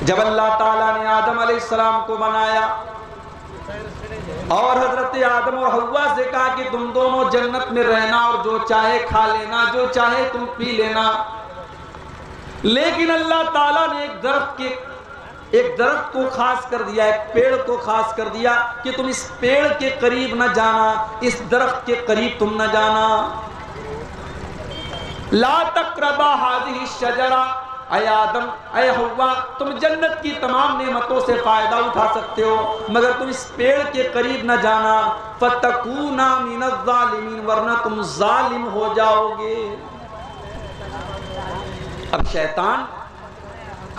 جب اللہ تعالیٰ نے آدم علیہ السلام کو بنایا اور حضرت آدم اور حوا سے کہا کہ تم دونوں جنت میں رہنا اور جو چاہے کھا لینا، جو چاہے تم پی لینا، لیکن اللہ تعالیٰ نے ایک درخت کو خاص کر دیا، ایک پیڑ کو خاص کر دیا کہ تم اس پیڑ کے قریب نہ جانا، اس درخت کے قریب تم نہ جانا۔ لا تقربا هذه الشجرہ، اے آدم اے حوا، تم جنت کی تمام نعمتوں سے فائدہ اٹھا سکتے ہو مگر تم اس پیڑ کے قریب نہ جانا، فتکونا من الظالمین، ورنہ تم ظالم ہو جاؤ گے۔ اب شیطان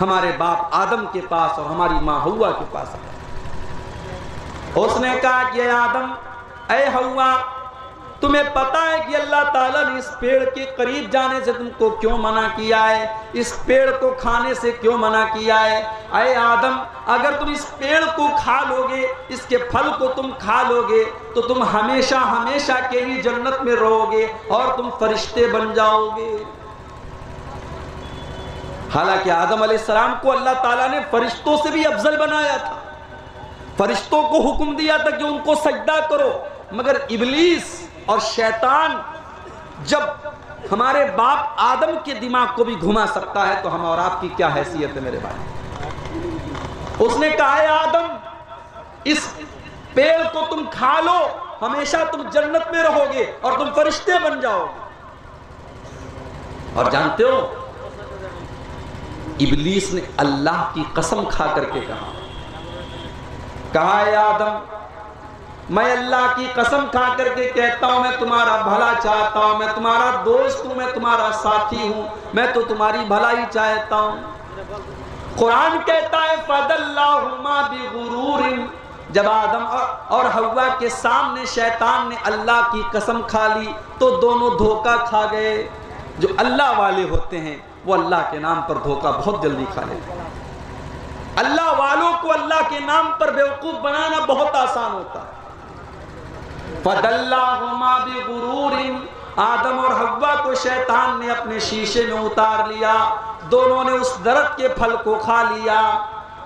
ہمارے باپ آدم کے پاس اور ہماری ماں حوا کے پاس آیا، اس نے کہا کہ اے آدم اے حوا، تمہیں پتا ہے کہ اللہ تعالیٰ نے اس پیڑ کے قریب جانے سے تم کو کیوں منع کیا ہے، اس پیڑ کو کھانے سے کیوں منع کیا ہے؟ اے آدم، اگر تم اس پیڑ کو کھا لو گے، اس کے پھل کو تم کھا لو گے تو تم ہمیشہ ہمیشہ کے لیے جنت میں رہو گے اور تم فرشتے بن جاؤ گے۔ حالانکہ آدم علیہ السلام کو اللہ تعالیٰ نے فرشتوں سے بھی افضل بنایا تھا، فرشتوں کو حکم دیا تھا کہ ان کو سجدہ کرو، مگر ابلیس اور شیطان جب ہمارے باپ آدم کے دماغ کو بھی گھما سکتا ہے تو ہم اور آپ کی کیا حیثیت ہے میرے بھائی؟ اس نے کہا ہے آدم، اس پیڑ کو تم کھا لو، ہمیشہ تم جنت میں رہو گے اور تم فرشتے بن جاؤ گے۔ اور جانتے ہو ابلیس نے اللہ کی قسم کھا کر کے کہا ہے آدم، میں اللہ کی قسم کھا کر کے کہتا ہوں، میں تمہارا بھلا چاہتا ہوں، میں تمہارا دوست ہوں، میں تمہارا ساتھی ہوں، میں تو تمہاری بھلائی چاہتا ہوں۔ قرآن کہتا ہے فَدَلَّاهُمَا بِغُرُورٍ، جب آدم اور حوا کے سامنے شیطان نے اللہ کی قسم کھا لی تو دونوں دھوکہ کھا گئے۔ جو اللہ والے ہوتے ہیں وہ اللہ کے نام پر دھوکہ بہت جلدی کھا لیتے ہیں۔ اللہ والوں کو اللہ کے نام پر بیوقوف بنانا بہت آسان ہوتا ہے۔ فَدَلَّاهُمَا بِغُرُورٍ، آدم اور حوا کو شیطان نے اپنے شیشے میں اتار لیا، دونوں نے اس درخت کے پھل کو کھا لیا۔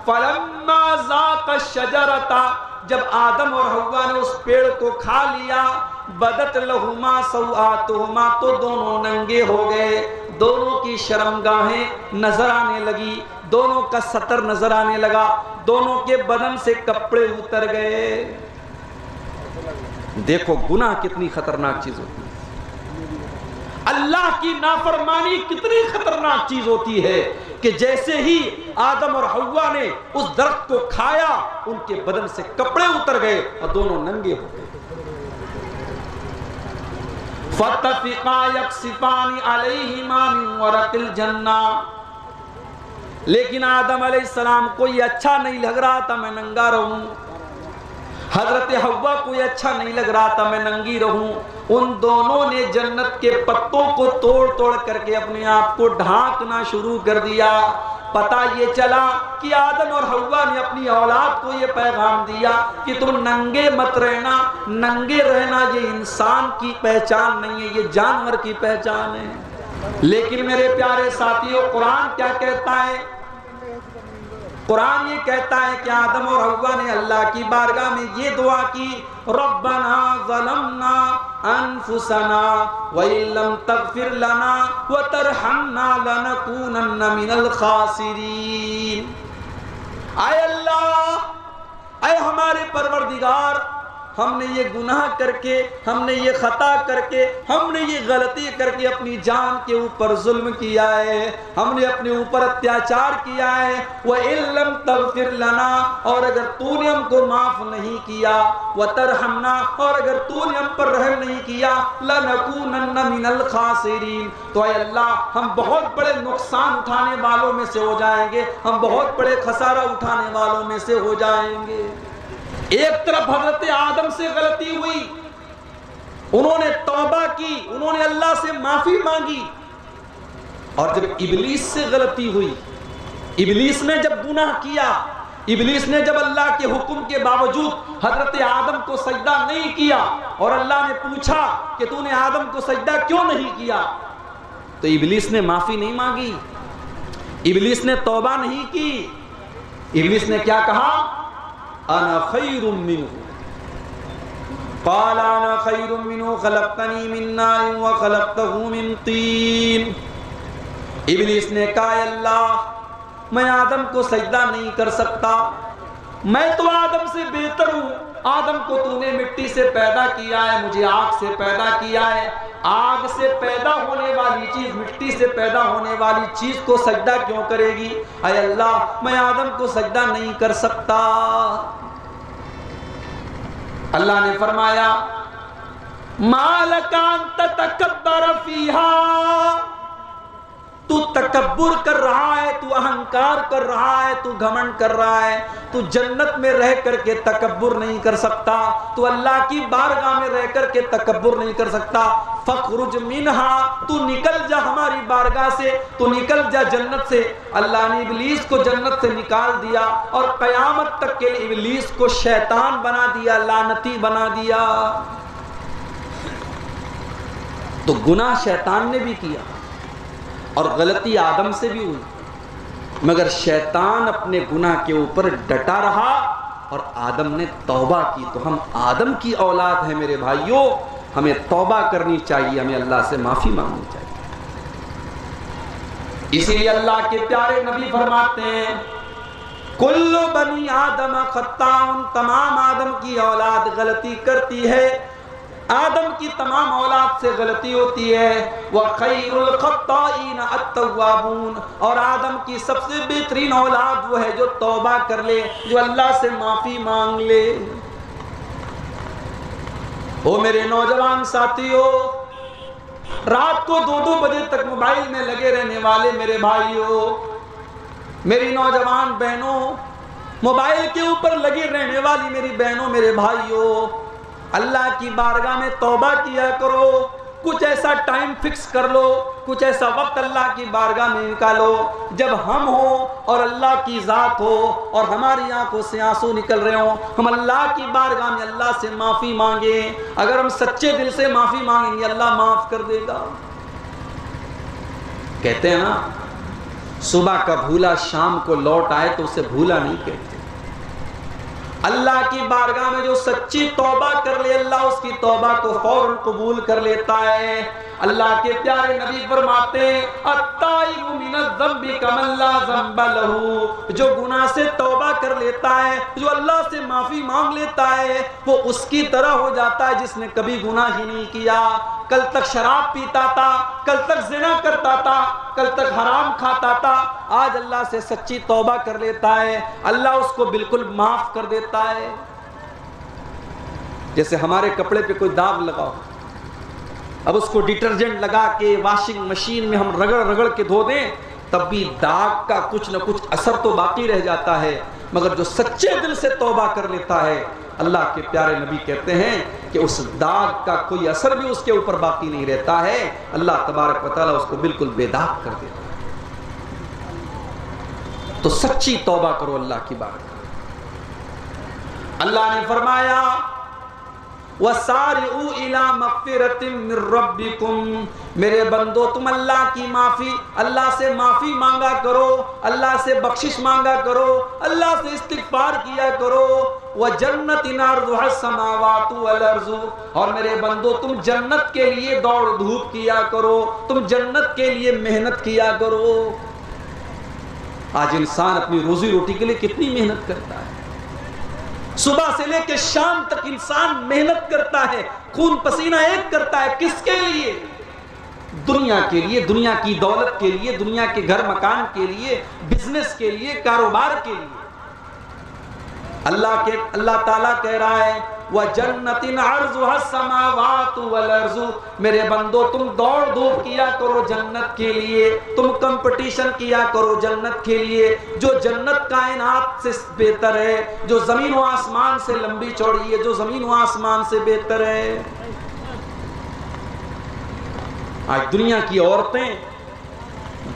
فَلَمَّا ذَاقَ الشَّجَرَةَ، جب آدم اور حوا نے اس پیڑ کو کھا لیا، بَدَتْ لَهُمَا سَوْآتُهُمَا، تو دونوں ننگے ہو گئے، دونوں کی شرمگاہیں نظر آنے لگی، دونوں کا ستر نظر آنے لگا، دونوں کے بدن سے کپڑے اتر گئے۔ دیکھو گناہ کتنی خطرناک چیز ہوتی ہے، اللہ کی نافرمانی کتنی خطرناک چیز ہوتی ہے کہ جیسے ہی آدم اور حوا نے اس درخت کو کھایا ان کے بدن سے کپڑے اتر گئے اور دونوں ننگے ہو گئے۔ فَاتَّفِقَا يَقْصِفَانِ عَلَيْهِمَا مِنْ وَرَقِ الْجَنَّةِ، لیکن آدم علیہ السلام کو یہ اچھا نہیں لگ رہا تھا میں ننگا رہوں، حضرت حوا کو یہ اچھا نہیں لگ رہا تھا میں ننگی رہوں، ان دونوں نے جنت کے پتوں کو توڑ توڑ کر کے اپنے آپ کو ڈھانکنا شروع کر دیا۔ پتہ یہ چلا کہ آدم اور حوا نے اپنی اولاد کو یہ پیغام دیا کہ تم ننگے مت رہنا، ننگے رہنا یہ انسان کی پہچان نہیں ہے، یہ جانور کی پہچان ہے۔ لیکن میرے پیارے ساتھیوں، قرآن کیا کہتا ہے؟ قرآن یہ کہتا ہے کہ آدم اور حوا نے اللہ کی بارگاہ میں یہ دعا کی، ربنا ظلمنا انفسنا وَإِن لَّمْ تَغْفِرْ لَنَا وَتَرْحَمْنَا لَنَكُونَنَّ مِنَ الْخَاسِرِينَ۔ اے اللہ، اے ہمارے پروردگار، ہم نے یہ گناہ کر کے، ہم نے یہ خطا کر کے، ہم نے یہ غلطی کر کے اپنی جان کے اوپر ظلم کیا ہے، ہم نے اپنے اوپر اتیاچار کیا ہے۔ وَإِن لَّمْ تَغْفِرْ لَنَا، اور اگر تو نے ہم کو معاف نہیں کیا، وَتَرْحَمْنَا، اور اگر تو نے ہم پر رحم نہیں کیا، لَنَكُونَنَّ مِنَ الْخَاسِرِينَ، تو اے اللہ ہم بہت بڑے نقصان اٹھانے والوں میں سے ہو جائیں گے، ہم بہت بڑے خسارہ اٹھانے والوں میں سے ہو جائیں گے۔ ایک طرف حضرت آدم سے غلطی ہوئی، انہوں نے توبہ کی، انہوں نے اللہ سے معافی مانگی، اور جب ابلیس سے غلطی ہوئی، ابلیس نے جب گناہ کیا، ابلیس نے جب اللہ کے حکم کے باوجود حضرت آدم کو سجدہ نہیں کیا اور اللہ نے پوچھا کہ تو نے آدم کو سجدہ کیوں نہیں کیا، تو ابلیس نے معافی نہیں مانگی، ابلیس نے توبہ نہیں کی، ابلیس نے کیا کہا؟ انا خیر منہ، قال انا خیر منہ خلقتنی من نار وخلقتہ من طین۔ ابلیس نے کہا اے اللہ میں آدم کو سجدہ نہیں کر سکتا، میں تو آدم سے بہتر ہوں، آدم کو تو نے مٹی سے پیدا کیا ہے، مجھے آگ سے پیدا کیا ہے، آگ سے پیدا ہونے والی چیز مٹی سے پیدا ہونے والی چیز کو سجدہ کیوں کرے گی؟ اے اللہ میں آدم کو سجدہ نہیں کر سکتا۔ اللہ نے فرمایا ما لک ان تتکبر فیہا، تو تکبر کر رہا ہے، تو اہنکار کر رہا ہے، تو گھمنڈ کر رہا ہے، تو جنت میں رہ کر کے تکبر نہیں کر سکتا، تو اللہ کی بارگاہ میں رہ کر کے تکبر نہیں کر سکتا، فخرج منہا، تو نکل جا ہماری بارگاہ سے، تو نکل جا جنت سے۔ اللہ نے ابلیس کو جنت سے نکال دیا اور قیامت تک کے لیے ابلیس کو شیطان بنا دیا، لعنتی بنا دیا۔ تو گناہ شیطان نے بھی کیا اور غلطی آدم سے بھی ہوئی، مگر شیطان اپنے گناہ کے اوپر ڈٹا رہا اور آدم نے توبہ کی۔ تو ہم آدم کی اولاد ہیں میرے بھائیوں، ہمیں توبہ کرنی چاہیے، ہمیں اللہ سے معافی مانگنی چاہیے۔ اسی لیے اللہ کے پیارے نبی فرماتے ہیں کل بنی آدم خطاء، تمام آدم کی اولاد غلطی کرتی ہے، آدم کی تمام اولاد سے غلطی ہوتی ہے، وَخَيْرُ الْخَطَّائِينَ التَّوَّابُونَ، اور آدم کی سب سے بہترین اولاد وہ ہے جو توبہ کر لے، جو اللہ سے معافی مانگ لے۔ او میرے نوجوان ساتھیو، رات کو 2 بجے تک موبائل میں لگے رہنے والے میرے بھائیو، میری نوجوان بہنوں، موبائل کے اوپر لگی رہنے والی میری بہنوں میرے بھائیو، اللہ کی بارگاہ میں توبہ کیا کرو، کچھ ایسا ٹائم فکس کر لو، کچھ ایسا وقت اللہ کی بارگاہ میں نکالو جب ہم ہو اور اللہ کی ذات ہو اور ہماری آنکھوں سے آنسو نکل رہے ہوں، ہم اللہ کی بارگاہ میں اللہ سے معافی مانگیں۔ اگر ہم سچے دل سے معافی مانگیں گے اللہ معاف کر دے گا۔ کہتے ہیں نا صبح کا بھولا شام کو لوٹ آئے تو اسے بھولا نہیں کہتے۔ اللہ کی بارگاہ میں جو سچی توبہ کر لے اللہ اس کی توبہ کو فوراً قبول کر لیتا ہے۔ اللہ کے پیارے نبی فرماتے ہیں التائب من الذنب کمن لا ذنب لہ، جو گناہ سے توبہ کر لیتا ہے، جو اللہ سے معافی مانگ لیتا ہے، وہ اس کی طرح ہو جاتا ہے جس نے کبھی گناہ ہی نہیں کیا۔ کل تک شراب پیتا تھا، کل تک زنا کرتا تھا، کل تک حرام کھاتا تھا، آج اللہ سے سچی توبہ کر لیتا ہے، اللہ اس کو بالکل معاف کر دیتا ہے۔ جیسے ہمارے کپڑے پہ کوئی داغ لگا ہو، اب اس کو ڈٹرجنٹ لگا کے واشنگ مشین میں ہم رگڑ رگڑ کے دھو دیں تب بھی داغ کا کچھ نہ کچھ اثر تو باقی رہ جاتا ہے، مگر جو سچے دل سے توبہ کر لیتا ہے اللہ کے پیارے نبی کہتے ہیں کہ اس داغ کا کوئی اثر بھی اس کے اوپر باقی نہیں رہتا ہے، اللہ تبارک و تعالیٰ اس کو بالکل بے داغ کر دیتا ہے۔ تو سچی توبہ کرو اللہ کی بات۔ اللہ نے فرمایا وَسَارِعُوا إِلَىٰ مَغْفِرَةٍ مِّن رَبِّكُمْ، میرے بندو تم اللہ کی معافی، اللہ سے معافی مانگا کرو، اللہ سے بخشش مانگا کرو، اللہ سے استغفار کیا کرو، وَجَنَّةٍ عَرْضُهَا السَّمَاوَاتُ وَالْأَرْضُ، اور میرے بندو تم جنت کے لیے دوڑ دھوپ کیا کرو، تم جنت کے لیے محنت کیا کرو۔ آج انسان اپنی روزی روٹی کے لیے کتنی محنت کرتا ہے، صبح سے لے کے شام تک انسان محنت کرتا ہے، خون پسینہ ایک کرتا ہے، کس کے لیے؟ دنیا کے لیے، دنیا کی دولت کے لیے، دنیا کے گھر مکان کے لیے، بزنس کے لیے، کاروبار کے لیے۔ اللہ تعالیٰ کہہ رہا ہے وَجَنَّةٍ عَرْضُهَا السَّمَاوَاتُ وَالْأَرْضُ، میرے بندو تم دوڑ دھوپ کیا کرو جنت کے لیے، تم کمپٹیشن کیا کرو جنت کے لیے، جو جنت کائنات سے بہتر ہے، جو زمین و آسمان سے لمبی چوڑی ہے، جو زمین و آسمان سے بہتر ہے۔ آج دنیا کی عورتیں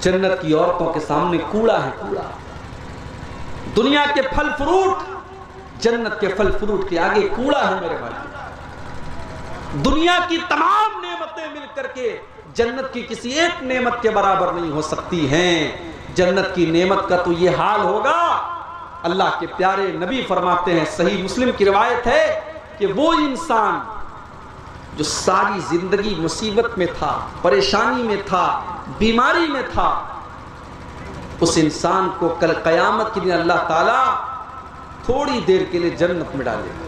جنت کی عورتوں کے سامنے کوڑا ہے، کوڑا۔ دنیا کے پھل فروٹ جنت کے پھل فروٹ کے آگے کوڑا ہے میرے بھائی۔ دنیا کی تمام نعمتیں مل کر کے جنت کی کسی ایک نعمت کے برابر نہیں ہو سکتی ہیں۔ جنت کی نعمت کا تو یہ حال ہوگا اللہ کے پیارے نبی فرماتے ہیں، صحیح مسلم کی روایت ہے کہ وہ انسان جو ساری زندگی مصیبت میں تھا، پریشانی میں تھا، بیماری میں تھا، اس انسان کو کل قیامت کے دن اللہ تعالیٰ تھوڑی دیر کے لیے جنت میں ڈالے گا،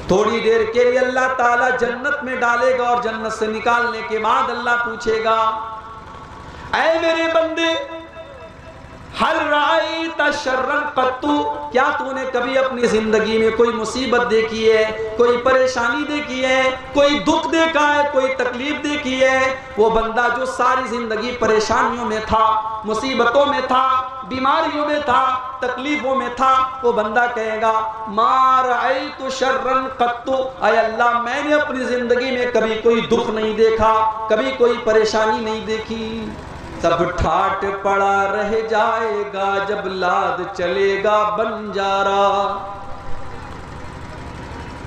تھوڑی دیر کے لیے اللہ تعالیٰ جنت میں ڈالے گا، اور جنت سے نکالنے کے بعد اللہ پوچھے گا، اے میرے بندے، ہل رأیت شرًا قط، کیا تو نے کبھی اپنی زندگی میں کوئی مصیبت دیکھی ہے، کوئی پریشانی دیکھی ہے، کوئی دکھ دیکھا ہے، کوئی تکلیف دیکھی ہے؟ وہ بندہ جو ساری زندگی پریشانیوں میں تھا، مصیبتوں میں تھا، بیماریوں میں تھا، تکلیفوں میں تھا، وہ بندہ کہے گا ما رأیت شرًا قط، اے اللہ میں نے اپنی زندگی میں کبھی کوئی دکھ نہیں دیکھا، کبھی کوئی پریشانی نہیں دیکھی۔ سب ٹھاٹ پڑا رہ جائے گا جب لاد چلے گا بنجارا۔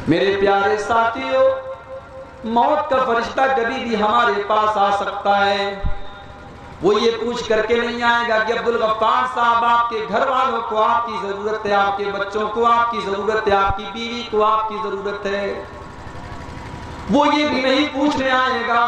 میرے پیارے ساتھیوں، موت کا فرشتہ کبھی بھی ہمارے پاس آ سکتا ہے، وہ یہ پوچھ کر کے نہیں آئے گا کہ عبدالغفار صاحب آپ کے گھر والوں کو آپ کی ضرورت ہے، آپ کے بچوں کو آپ کی ضرورت ہے، آپ کی بیوی کو آپ کی ضرورت ہے۔ وہ یہ بھی نہیں پوچھنے آئے گا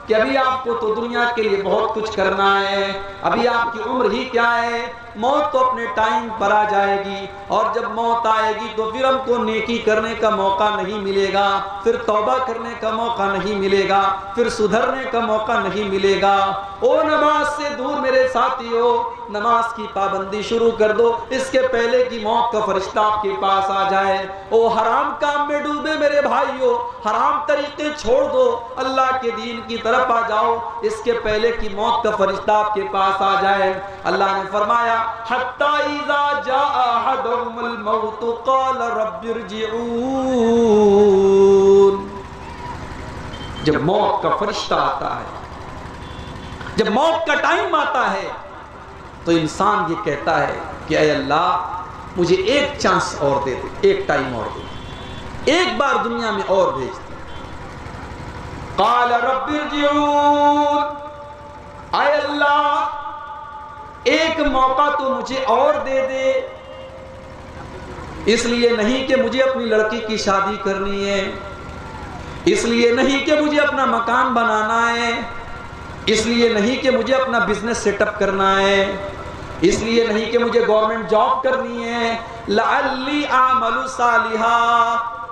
کہ ابھی آپ کو تو دنیا کے لیے بہت کچھ کرنا ہے، ابھی آپ کی عمر ہی کیا ہے، موت تو اپنے ٹائم پر آ جائے گی، اور جب موت آئے گی تو پھر ہم کو نیکی کرنے کا موقع نہیں ملے گا، پھر توبہ کرنے کا موقع نہیں ملے گا، پھر سدھرنے کا موقع نہیں ملے گا۔ او نماز سے دور میرے ساتھیوں، نماز کی پابندی شروع کر دو اس کے پہلے کہ موت کا فرشتہ آپ کے پاس آ جائے۔ او حرام کام میں ڈوبے میرے بھائیوں، حرام طریقے چھوڑ دو، اللہ کے دین کی طرف آ جاؤ اس کے پہلے کہ موت کا فرشتہ آپ کے پاس آ جائے۔ اللہ نے فرمایا حتی اذا جاء احدهم الموت قال رب ارجعون، جب موت کا فرشتہ آتا ہے، جب موت کا ٹائم آتا ہے تو انسان یہ کہتا ہے کہ اے اللہ مجھے ایک چانس اور دے دے، ایک ٹائم اور دے دے، ایک بار دنیا میں اور بھیج دے۔ قال رب ارجعون، اے اللہ ایک موقع تو مجھے اور دے دے، اس لیے نہیں کہ مجھے اپنی لڑکی کی شادی کرنی ہے، اس لیے نہیں کہ مجھے اپنا مکان بنانا ہے، اس لیے نہیں کہ مجھے اپنا بزنس سیٹ اپ کرنا ہے، اس لیے نہیں کہ مجھے گورنمنٹ جاب کرنی ہے، لعلی اعمل صالحا،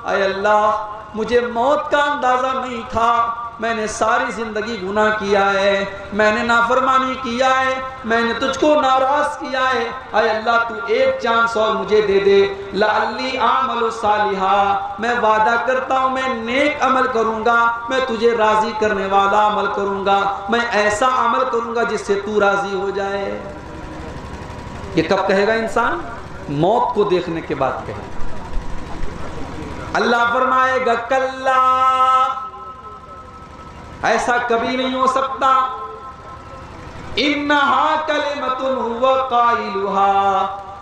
اے اللہ مجھے موت کا اندازہ نہیں تھا، میں نے ساری زندگی گناہ کیا ہے، میں نے نافرمانی کیا ہے، میں نے تجھ کو ناراض کیا ہے، اے اللہ تو ایک چانس اور مجھے دے دے، لعلی اعمل صالحا، میں وعدہ کرتا ہوں میں نیک عمل کروں گا، میں تجھے راضی کرنے والا عمل کروں گا، میں ایسا عمل کروں گا جس سے تو راضی ہو جائے۔ یہ کب کہے گا انسان؟ موت کو دیکھنے کے بعد کہے گا۔ اللہ فرمائے گا کلا، ایسا کبھی نہیں ہو سکتا، انہا کلمۃ ہوا قائلھا،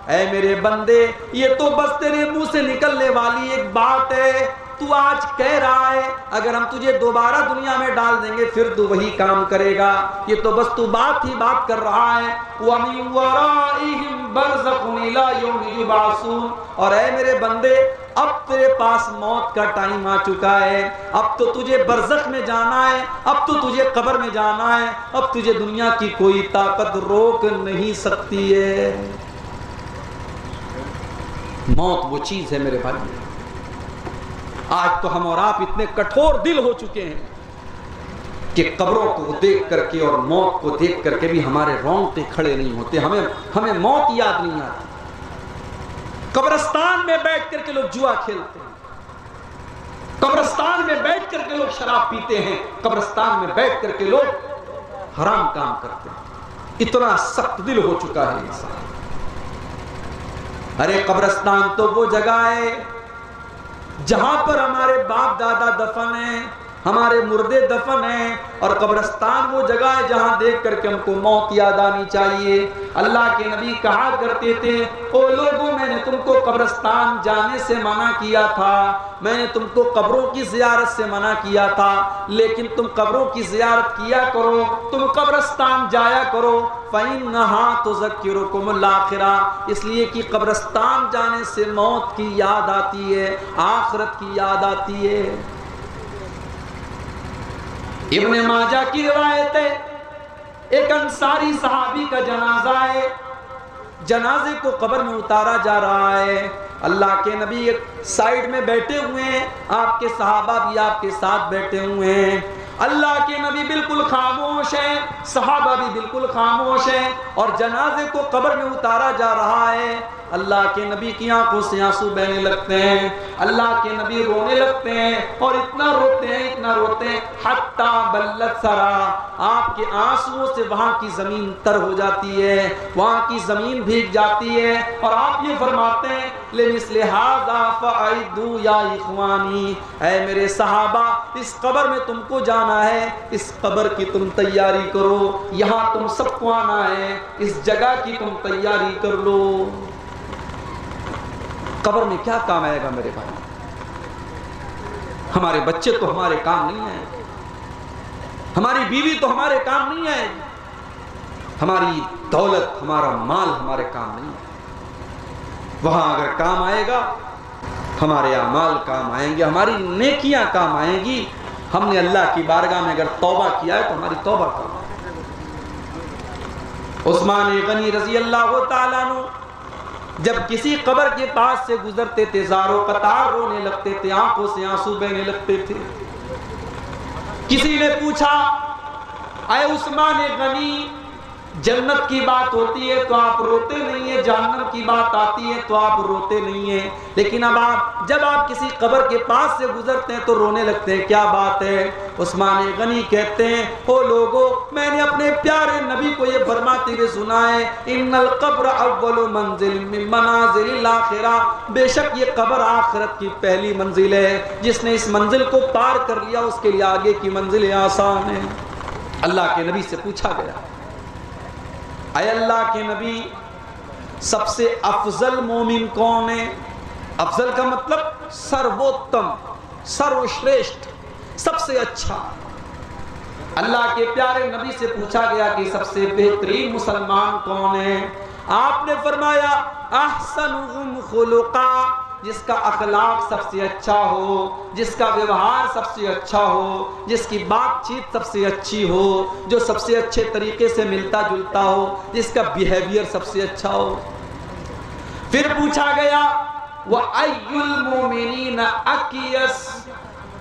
اے میرے بندے یہ تو بس تیرے منہ سے نکلنے والی ایک بات ہے، تو آج کہہ رہا ہے اگر ہم تجھے دوبارہ دنیا میں ڈال دیں گے پھر تو وہی کام کرے گا، یہ تو بس تو بات ہی بات کر رہا ہے۔ وَمِن وَرَائِهِمْ بَرْزَخٌ إِلَىٰ يَوْمِ يُبْعَثُونَ، اور اے میرے بندے اب تیرے پاس موت کا ٹائم آ چکا ہے، اب تو تجھے برزخ میں جانا ہے، اب تو تجھے قبر میں جانا ہے، اب تجھے دنیا کی کوئی طاقت روک نہیں سکتی ہے۔ موت وہ چیز ہے میرے بھائی، آج تو ہم اور آپ اتنے کٹھور دل ہو چکے ہیں کہ قبروں کو دیکھ کر کے اور موت کو دیکھ کر کے بھی ہمارے رونگٹے کھڑے نہیں ہوتے، ہمیں موت یاد نہیں آتی۔ قبرستان میں بیٹھ کر کے لوگ جوا کھیلتے ہیں، قبرستان میں بیٹھ کر کے لوگ شراب پیتے ہیں، قبرستان میں بیٹھ کر کے لوگ حرام کام کرتے ہیں، اتنا سخت دل ہو چکا ہے انسان۔ ارے قبرستان تو وہ جگہ ہے جہاں پر ہمارے باپ دادا دفن ہیں، ہمارے مردے دفن ہیں، اور قبرستان وہ جگہ ہے جہاں دیکھ کر کے ہم کو موت یاد آنی چاہیے۔ اللہ کے نبی کہا کرتے تھے، او لوگوں میں نے تم کو قبرستان جانے سے منع کیا تھا، میں نے تم کو قبروں کی زیارت سے منع کیا تھا، لیکن تم قبروں کی زیارت کیا کرو، تم قبرستان جایا کرو، فَإِنَّهَا تُذَكِّرُكُمُ الْآخِرَةَ، اس لیے کہ قبرستان جانے سے موت کی یاد آتی ہے، آخرت کی یاد آتی ہے۔ ابن ماجہ کی روایت ہے، ایک انصاری صحابی کا جنازہ ہے، جنازے کو قبر میں اتارا جا رہا ہے، اللہ کے نبی ایک سائیڈ میں بیٹھے ہوئے ہیں، آپ کے صحابہ بھی آپ کے ساتھ بیٹھے ہوئے ہیں، اللہ کے نبی بالکل خاموش ہیں، صحابہ بھی بالکل خاموش ہیں، اور جنازے کو قبر میں اتارا جا رہا ہے۔ اللہ کے نبی کی آنکھوں سے آنسو بہنے لگتے ہیں، اللہ کے نبی رونے لگتے ہیں، اور اتنا روتے ہیں حتی بلت سرا، آپ کے آنسوؤں سے وہاں کی زمین تر ہو جاتی ہے، وہاں کی زمین بھیگ جاتی ہے، اور آپ یہ فرماتے ہیں لِمِثْلِ هَذَا فَأَعِدُّوا يَا إِخْوَانِي، اے میرے صحابہ اس قبر میں تم کو جانا ہے، اس قبر کی تم تیاری کرو، یہاں تم سب کو آنا ہے، اس جگہ کی تم تیاری کر لو۔ قبر میں کیا کام آئے گا میرے بھائی؟ ہمارے بچے تو ہمارے کام نہیں ہیں، ہماری بیوی تو ہمارے کام نہیں ہے، ہماری دولت ہمارا مال ہمارے کام نہیں ہے۔ وہاں اگر کام آئے گا ہمارے اعمال کام آئیں گے، ہماری نیکیاں کام آئیں گی، ہم نے اللہ کی بارگاہ میں اگر توبہ کیا ہے تو ہماری توبہ کام آئے گی۔ عثمان غنی رضی اللہ تعالیٰ عنہ جب کسی قبر کے پاس سے گزرتے تھے زارو قطار رونے لگتے تھے، آنکھوں سے آنسو بہنے لگتے تھے۔ کسی نے پوچھا، اے عثمان غنی، جنت کی بات ہوتی ہے تو آپ روتے نہیں ہیں، جہنم کی بات آتی ہے تو آپ روتے نہیں ہیں، لیکن اب جب آپ کسی قبر کے پاس سے گزرتے ہیں تو رونے لگتے ہیں، کیا بات ہے؟ عثمان غنی کہتے ہیں، او لوگو، میں نے اپنے پیارے نبی کو یہ فرماتے ہوئے سنا ہے، ان القبر اول منزل من منازل الاخرہ، بے شک یہ قبر آخرت کی پہلی منزل ہے، جس نے اس منزل کو پار کر لیا اس کے لیے آگے کی منزلیں آسان ہیں۔ اللہ کے نبی سے پوچھا گیا، اے اللہ کے نبی، سب سے افضل مومن کون ہے؟ افضل کا مطلب سرووتم، سروشریشٹھ، سب سے اچھا۔ اللہ کے پیارے نبی سے پوچھا گیا کہ سب سے بہترین مسلمان کون ہے؟ آپ نے فرمایا احسنہم خلقا، جس کا اخلاق سب سے اچھا ہو، جس کا ویوہار سب سے اچھا ہو، جس کی بات چیت سب سے اچھی ہو، جو سب سے اچھے طریقے سے ملتا جلتا ہو، جس کا بیہیویئر سب سے اچھا ہو۔ پھر پوچھا گیا وَأَيُّ الْمُؤْمِنِينَ أَكْيَسْ،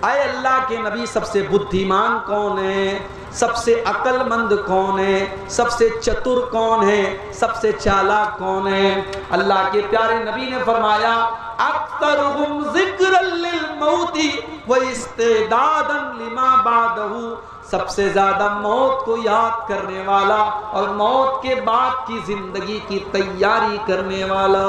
اے اللہ کے نبی سب سے بدھیمان کون ہے، سب سے عقل مند کون ہے، سب سے چتر کون ہے، سب سے چالاک کون ہے؟ اللہ کے پیارے نبی نے فرمایا اکثرہم ذکرا للموت واستعدادا لما بعدہ، سب سے زیادہ موت کو یاد کرنے والا اور موت کے بعد کی زندگی کی تیاری کرنے والا۔